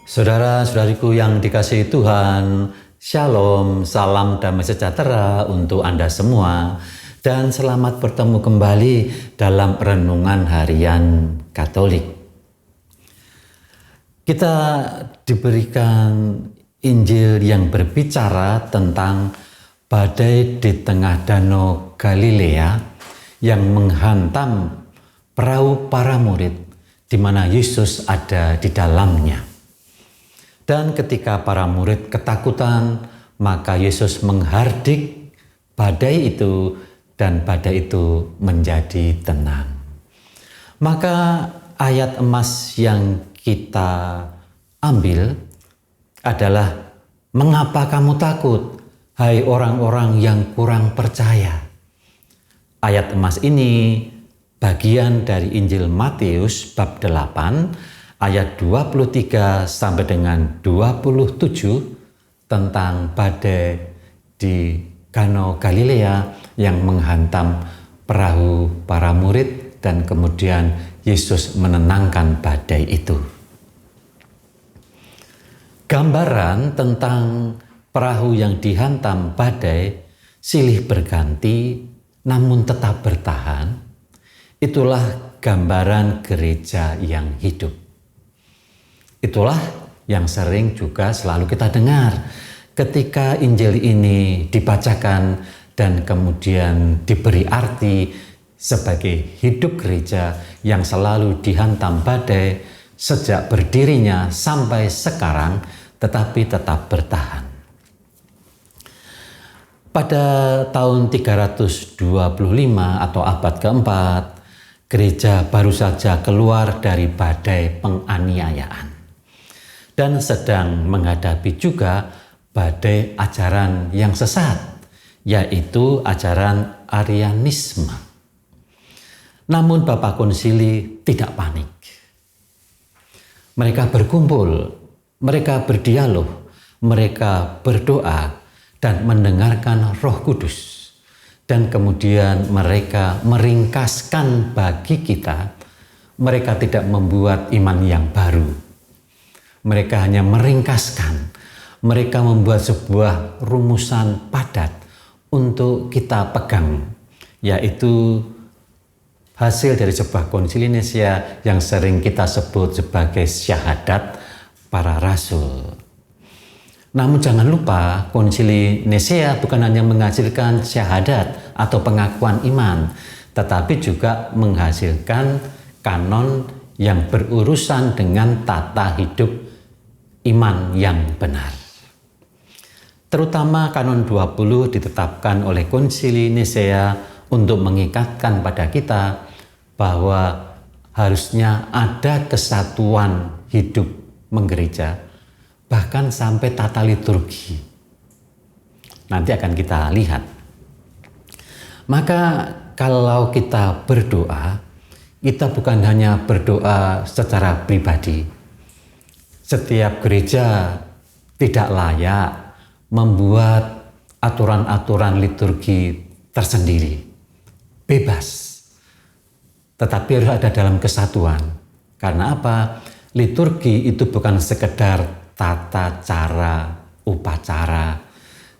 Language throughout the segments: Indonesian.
Saudara-saudariku yang dikasihi Tuhan, Shalom, salam damai sejahtera untuk Anda semua, dan selamat bertemu kembali dalam Renungan Harian Katolik. Kita diberikan Injil yang berbicara tentang badai di tengah danau Galilea yang menghantam perahu para murid di mana Yesus ada di dalamnya. Dan ketika para murid ketakutan, maka Yesus menghardik badai itu dan badai itu menjadi tenang. Maka ayat emas yang kita ambil adalah, mengapa kamu takut, hai orang-orang yang kurang percaya? Ayat emas ini bagian dari Injil Matius bab 8 ayat 23 sampai dengan 27 tentang badai di Danau Galilea yang menghantam perahu para murid dan kemudian Yesus menenangkan badai itu. Gambaran tentang perahu yang dihantam badai silih berganti namun tetap bertahan, itulah gambaran gereja yang hidup. Itulah yang sering juga selalu kita dengar ketika Injil ini dibacakan dan kemudian diberi arti sebagai hidup gereja yang selalu dihantam badai sejak berdirinya sampai sekarang, tetapi tetap bertahan. Pada tahun 325 atau abad keempat, gereja baru saja keluar dari badai penganiayaan dan sedang menghadapi juga badai ajaran yang sesat, yaitu ajaran Arianisme. Namun Bapak Konsili tidak panik. Mereka berkumpul, mereka berdialog, mereka berdoa dan mendengarkan Roh Kudus. Dan kemudian mereka meringkaskan bagi kita, mereka tidak membuat iman yang baru. Mereka hanya meringkaskan, mereka membuat sebuah rumusan padat untuk kita pegang, yaitu hasil dari sebuah konsili Nicea yang sering kita sebut sebagai syahadat para rasul. Namun jangan lupa, konsili Nicea bukan hanya menghasilkan syahadat atau pengakuan iman, tetapi juga menghasilkan kanon yang berurusan dengan tata hidup iman yang benar. Terutama kanon 20 ditetapkan oleh konsili Nicea untuk mengikatkan pada kita bahwa harusnya ada kesatuan hidup menggereja, bahkan sampai tata liturgi. Nanti akan kita lihat. Maka kalau kita berdoa, kita bukan hanya berdoa secara pribadi. Setiap gereja tidak layak membuat aturan-aturan liturgi tersendiri, bebas. Tetapi harus ada dalam kesatuan. Karena apa? Liturgi itu bukan sekedar tata cara upacara,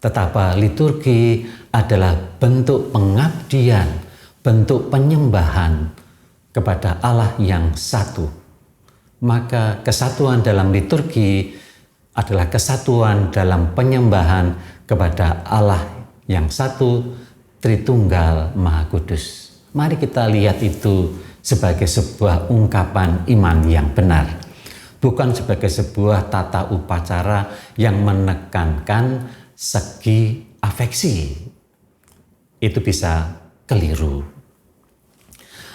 tetapi liturgi adalah bentuk pengabdian, bentuk penyembahan kepada Allah yang satu. Maka kesatuan dalam liturgi adalah kesatuan dalam penyembahan kepada Allah yang satu, Tritunggal Maha Kudus. Mari kita lihat itu sebagai sebuah ungkapan iman yang benar, bukan sebagai sebuah tata upacara yang menekankan segi afeksi. Itu bisa keliru.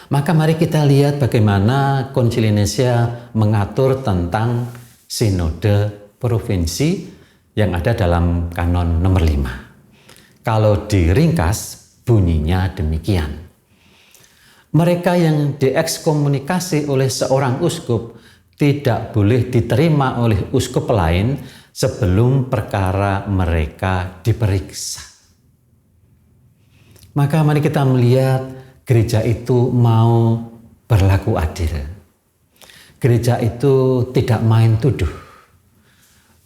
Maka mari kita lihat bagaimana Konsili Nicea mengatur tentang sinode provinsi yang ada dalam kanon nomor 5. Kalau diringkas bunyinya demikian. Mereka yang diekskomunikasi oleh seorang uskup tidak boleh diterima oleh uskup lain sebelum perkara mereka diperiksa. Maka mari kita melihat gereja itu mau berlaku adil. Gereja itu tidak main tuduh.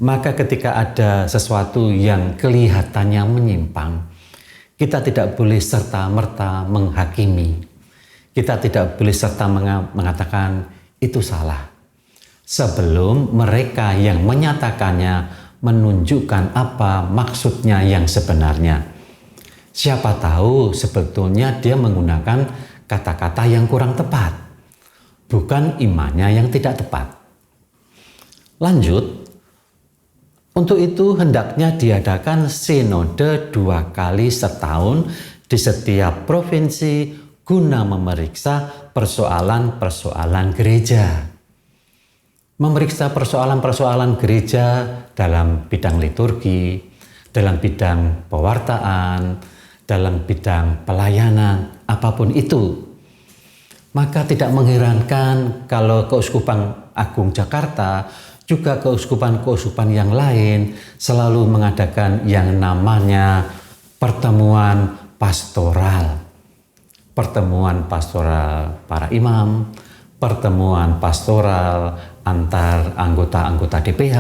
Maka ketika ada sesuatu yang kelihatannya menyimpang, kita tidak boleh serta-merta menghakimi. Kita tidak boleh serta mengatakan itu salah. Sebelum mereka yang menyatakannya menunjukkan apa maksudnya yang sebenarnya. Siapa tahu sebetulnya dia menggunakan kata-kata yang kurang tepat. Bukan imannya yang tidak tepat. Lanjut. Untuk itu hendaknya diadakan sinode 2 kali setahun di setiap provinsi guna memeriksa persoalan-persoalan gereja. Memeriksa persoalan-persoalan gereja dalam bidang liturgi, dalam bidang pewartaan, dalam bidang pelayanan, apapun itu. Maka tidak mengherankan kalau Keuskupan Agung Jakarta juga keuskupan-keuskupan yang lain selalu mengadakan yang namanya pertemuan pastoral. Pertemuan pastoral para imam, pertemuan pastoral antar anggota-anggota DPH,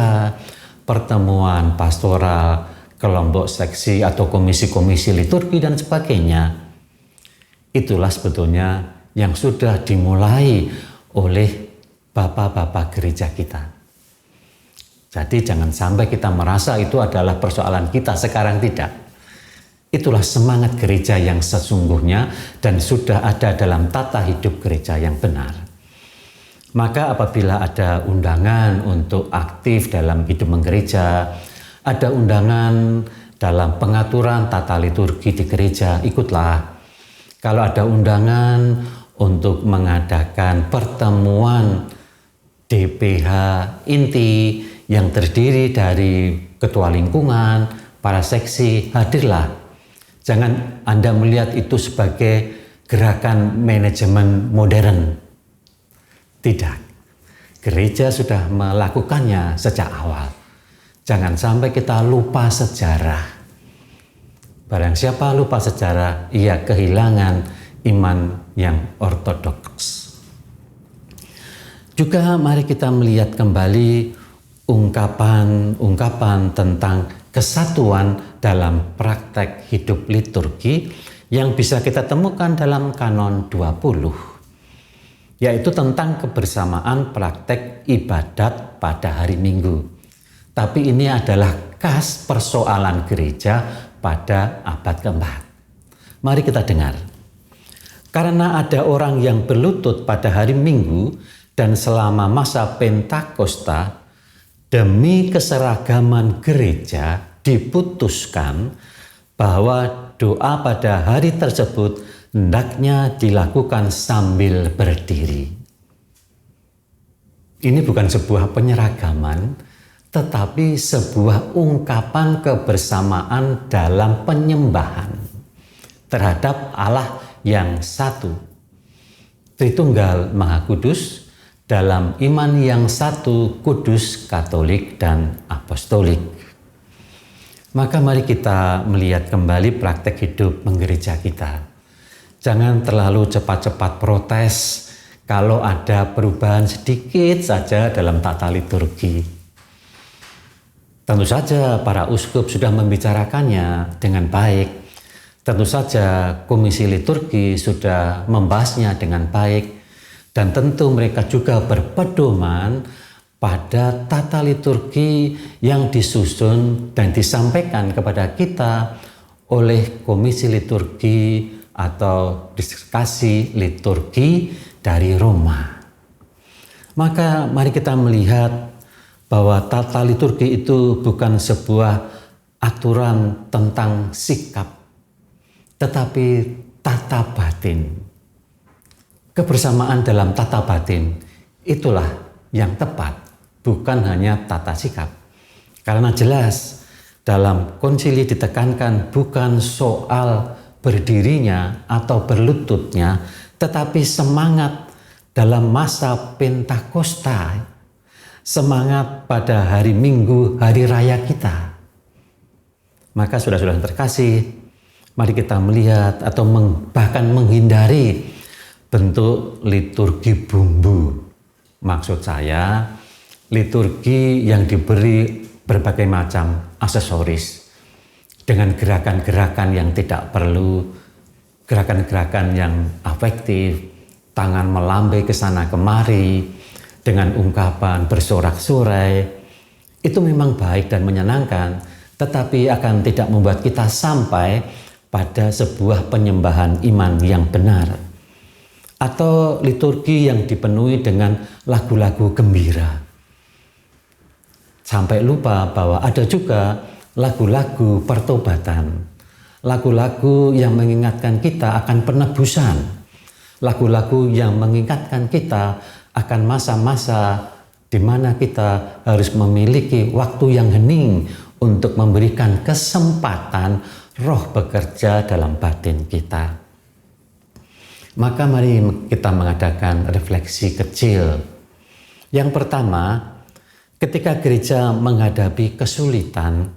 pertemuan pastoral kelompok seksi atau komisi-komisi liturgi dan sebagainya. Itulah sebetulnya yang sudah dimulai oleh bapak-bapak gereja kita. Jadi jangan sampai kita merasa itu adalah persoalan kita, sekarang tidak. Itulah semangat gereja yang sesungguhnya dan sudah ada dalam tata hidup gereja yang benar. Maka apabila ada undangan untuk aktif dalam hidup menggereja, ada undangan dalam pengaturan tata liturgi di gereja, ikutlah. Kalau ada undangan untuk mengadakan pertemuan DPH inti yang terdiri dari ketua lingkungan, para seksi, hadirlah. Jangan Anda melihat itu sebagai gerakan manajemen modern. Tidak. Gereja sudah melakukannya sejak awal. Jangan sampai kita lupa sejarah. Barang siapa lupa sejarah, ia kehilangan iman yang ortodoks. Juga mari kita melihat kembali ungkapan-ungkapan tentang kesatuan dalam praktek hidup liturgi yang bisa kita temukan dalam Kanon 20, yaitu tentang kebersamaan praktek ibadat pada hari Minggu. Tapi ini adalah khas persoalan gereja pada abad keempat. Mari kita dengar. Karena ada orang yang berlutut pada hari Minggu dan selama masa Pentakosta, demi keseragaman gereja diputuskan bahwa doa pada hari tersebut hendaknya dilakukan sambil berdiri. Ini bukan sebuah penyeragaman, tetapi sebuah ungkapan kebersamaan dalam penyembahan terhadap Allah yang satu, Tritunggal Maha Kudus, dalam iman yang satu, kudus, katolik, dan apostolik. Maka mari kita melihat kembali praktek hidup menggereja kita. Jangan terlalu cepat-cepat protes kalau ada perubahan sedikit saja dalam tata liturgi. Tentu saja para uskup sudah membicarakannya dengan baik. Tentu saja komisi liturgi sudah membahasnya dengan baik. Dan tentu mereka juga berpedoman pada tata liturgi yang disusun dan disampaikan kepada kita oleh komisi liturgi atau diskusi liturgi dari Roma. Maka mari kita melihat bahwa tata liturgi itu bukan sebuah aturan tentang sikap, tetapi tata batin. Kebersamaan dalam tata batin itulah yang tepat, bukan hanya tata sikap. Karena jelas dalam konsili ditekankan bukan soal berdirinya atau berlututnya, tetapi semangat dalam masa Pentakosta, semangat pada hari Minggu, hari raya kita. Maka saudara-saudara terkasih, mari kita melihat atau bahkan menghindari bentuk liturgi bumbu. Maksud saya, liturgi yang diberi berbagai macam aksesoris dengan gerakan-gerakan yang tidak perlu, gerakan-gerakan yang afektif, tangan melambai ke sana kemari dengan ungkapan bersorak-sorai. Itu memang baik dan menyenangkan, tetapi akan tidak membuat kita sampai pada sebuah penyembahan iman yang benar, atau liturgi yang dipenuhi dengan lagu-lagu gembira. Sampai lupa bahwa ada juga lagu-lagu pertobatan, lagu-lagu yang mengingatkan kita akan penebusan, lagu-lagu yang mengingatkan kita akan masa-masa di mana kita harus memiliki waktu yang hening untuk memberikan kesempatan Roh bekerja dalam batin kita. Maka mari kita mengadakan refleksi kecil. Yang pertama, ketika gereja menghadapi kesulitan,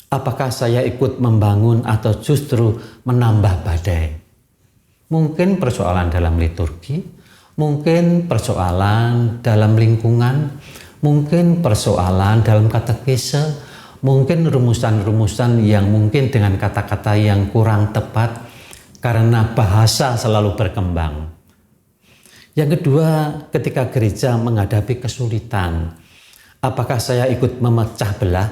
apakah saya ikut membangun atau justru menambah badai? Mungkin persoalan dalam liturgi, mungkin persoalan dalam lingkungan, mungkin persoalan dalam katekese, mungkin rumusan-rumusan yang mungkin dengan kata-kata yang kurang tepat, karena bahasa selalu berkembang. Yang kedua, ketika gereja menghadapi kesulitan, apakah saya ikut memecah belah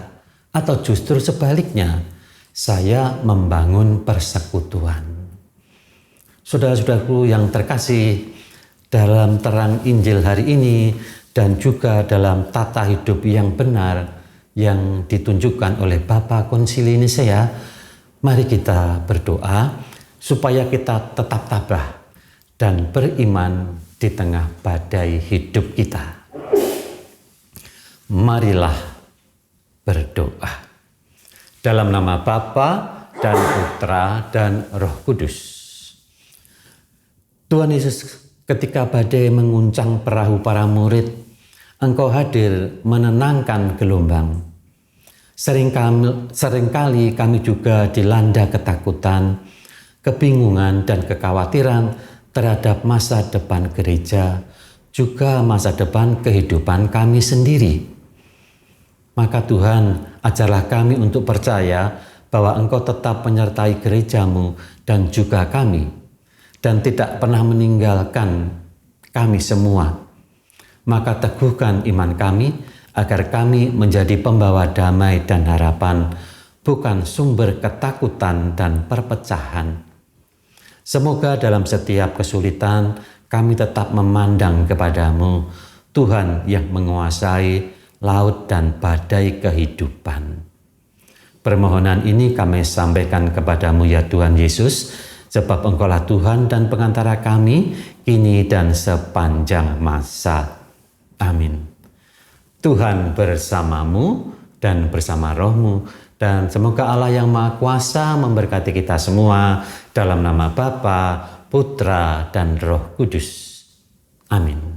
atau justru sebaliknya, saya membangun persekutuan? Saudara-saudaraku yang terkasih, dalam terang Injil hari ini dan juga dalam tata hidup yang benar yang ditunjukkan oleh Bapa Konsili Nisea, mari kita berdoa supaya kita tetap tabah dan beriman di tengah badai hidup kita. Marilah berdoa. Dalam nama Bapa dan Putra dan Roh Kudus. Tuhan Yesus, ketika badai menguncang perahu para murid, Engkau hadir menenangkan gelombang. Seringkali kami juga dilanda ketakutan, kebingungan dan kekhawatiran terhadap masa depan gereja, juga masa depan kehidupan kami sendiri. Maka Tuhan, ajarlah kami untuk percaya bahwa Engkau tetap menyertai gerejamu dan juga kami, dan tidak pernah meninggalkan kami semua. Maka teguhkan iman kami agar kami menjadi pembawa damai dan harapan, bukan sumber ketakutan dan perpecahan. Semoga dalam setiap kesulitan kami tetap memandang kepadamu, Tuhan yang menguasai laut dan badai kehidupan. Permohonan ini kami sampaikan kepadamu ya Tuhan Yesus, sebab Engkaulah Tuhan dan pengantara kami, kini dan sepanjang masa. Amin. Tuhan bersamamu dan bersama rohmu, dan semoga Allah yang Maha Kuasa memberkati kita semua dalam nama Bapa, Putra, dan Roh Kudus. Amin.